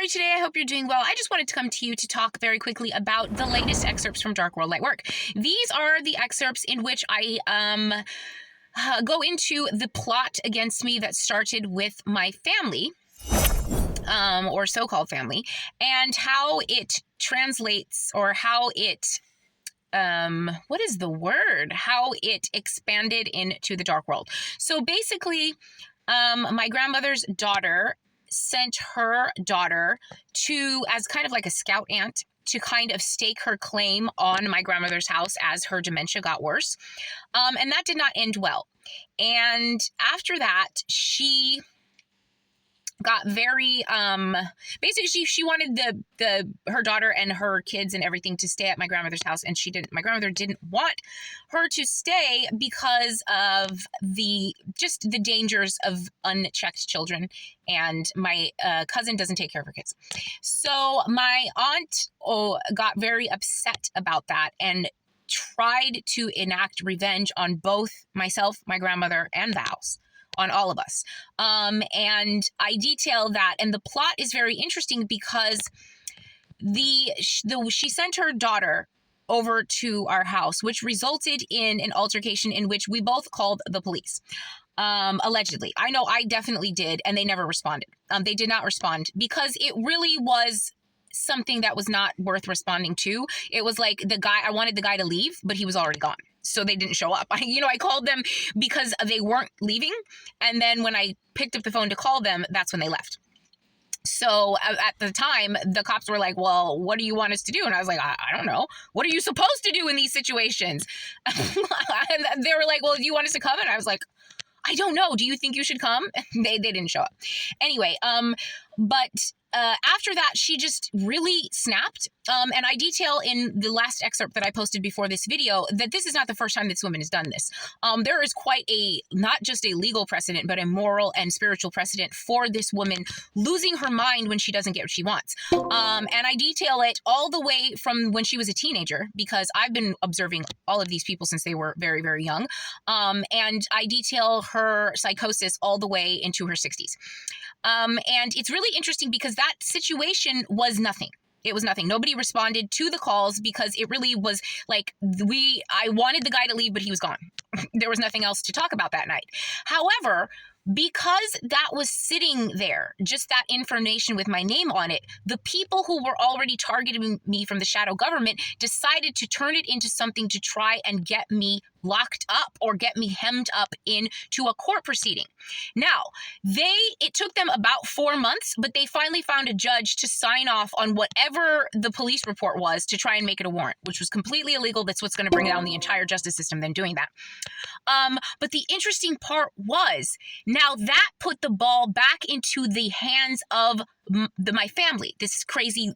you today? I hope you're doing well. I just wanted to come to you to talk very quickly about the latest excerpts from Dark World Light Work. These are the excerpts in which I go into the plot against me that started with my family, or so-called family, and how it translates, or how it what is the word? How it expanded into the dark world. So basically, my grandmother's daughter sent her daughter to, as kind of like a scout aunt, to kind of stake her claim on my grandmother's house as her dementia got worse. And that did not end well. And after that, she got very basically she wanted her daughter and her kids and everything to stay at my grandmother's house, and my grandmother didn't want her to stay because of the dangers of unchecked children, and my cousin doesn't take care of her kids. So my aunt got very upset about that and tried to enact revenge on both myself, my grandmother, and the house, on all of us. And I detail that, and the plot is very interesting because she sent her daughter over to our house, which resulted in an altercation in which we both called the police. Allegedly. I know I definitely did, and they never responded. They did not respond because it really was something that was not worth responding to. It was like I wanted the guy to leave, but he was already gone. So they didn't show up. I called them because they weren't leaving. And then when I picked up the phone to call them, that's when they left. So at the time, the cops were like, well, what do you want us to do? And I was like, I don't know. What are you supposed to do in these situations? And they were like, well, do you want us to come? And I was like, I don't know. Do you think you should come? They didn't show up. Anyway, but after that, she just really snapped. And I detail in the last excerpt that I posted before this video that this is not the first time this woman has done this. There is quite not just a legal precedent, but a moral and spiritual precedent for this woman losing her mind when she doesn't get what she wants. And I detail it all the way from when she was a teenager, because I've been observing all of these people since they were very, very young. And I detail her psychosis all the way into her 60s. And it's really interesting because that situation was nothing. It was nothing. Nobody responded to the calls because it really was like I wanted the guy to leave, but he was gone. There was nothing else to talk about that night. However, because that was sitting there, just that information with my name on it, the people who were already targeting me from the shadow government decided to turn it into something to try and get me locked up or get me hemmed up into a court proceeding. Now, it took them about 4 months, but they finally found a judge to sign off on whatever the police report was to try and make it a warrant, which was completely illegal. That's what's going to bring down the entire justice system, then doing that. But the interesting part was, now that put the ball back into the hands of my family, this crazy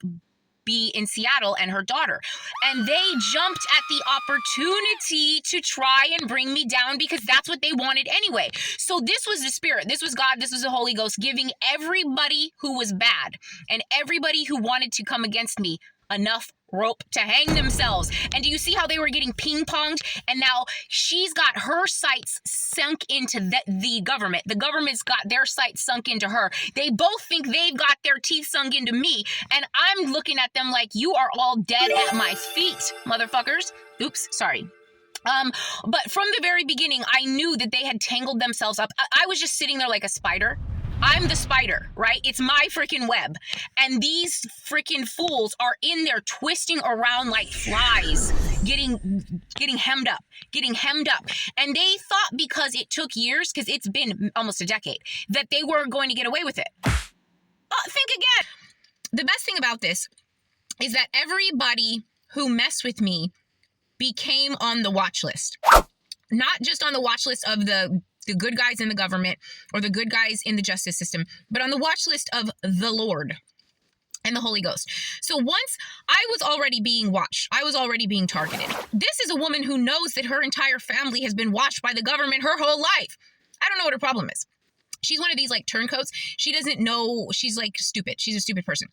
bee in Seattle and her daughter. And they jumped at the opportunity to try and bring me down because that's what they wanted anyway. So this was the Spirit. This was God. This was the Holy Ghost giving everybody who was bad and everybody who wanted to come against me enough rope to hang themselves. And do you see how they were getting ping-ponged? And now she's got her sights sunk into the government. The government's got their sights sunk into her. They both think they've got their teeth sunk into me. And I'm looking at them like, you are all dead at my feet, motherfuckers. Oops, sorry. But from the very beginning, I knew that they had tangled themselves up. I was just sitting there like a spider. I'm the spider, right? It's my freaking web. And these freaking fools are in there twisting around like flies, getting hemmed up. And they thought because it took years, because it's been almost a decade, that they were going to get away with it. Think again. The best thing about this is that everybody who messed with me became on the watch list. Not just on the watch list of the good guys in the government or the good guys in the justice system, but on the watch list of the Lord and the Holy Ghost. So once I was already being watched, I was already being targeted. This is a woman who knows that her entire family has been watched by the government her whole life. I don't know what her problem is. She's one of these like turncoats. She doesn't know. She's like stupid. She's a stupid person,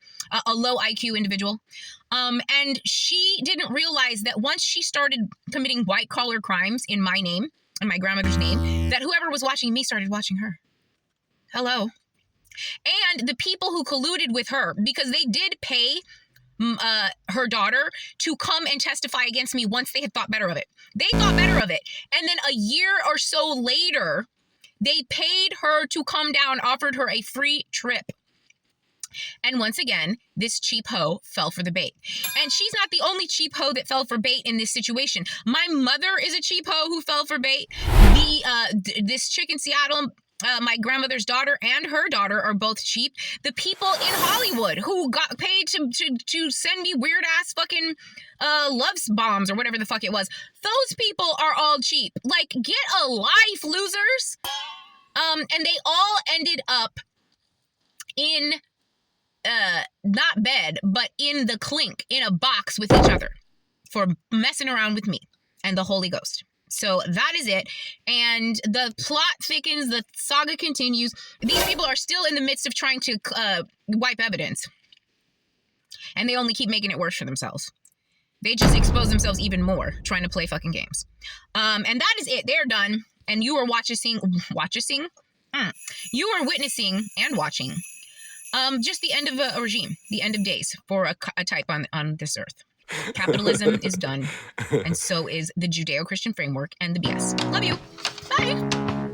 a low IQ individual. And she didn't realize that once she started committing white collar crimes in my name and my grandmother's name, that whoever was watching me started watching her. Hello. and the people who colluded with her, because they did pay her daughter to come and testify against me once they had thought better of it. They thought better of it. And then a year or so later, they paid her to come down, offered her a free trip. And once again, this cheap hoe fell for the bait. And she's not the only cheap hoe that fell for bait in this situation. My mother is a cheap hoe who fell for bait. This chick in Seattle, my grandmother's daughter and her daughter are both cheap. The people in Hollywood who got paid to send me weird ass fucking love bombs or whatever the fuck it was, those people are all cheap. Like, get a life, losers. And they all ended up in not bed, but in the clink, in a box with each other for messing around with me and the Holy Ghost. So that is it. And the plot thickens, the saga continues. These people are still in the midst of trying to wipe evidence. And they only keep making it worse for themselves. They just expose themselves even more trying to play fucking games. And that is it. They're done. And you are You are witnessing and watching just the end of a regime, the end of days for a type on this earth. Capitalism is done, and so is the Judeo-Christian framework and the BS. Love you. Bye.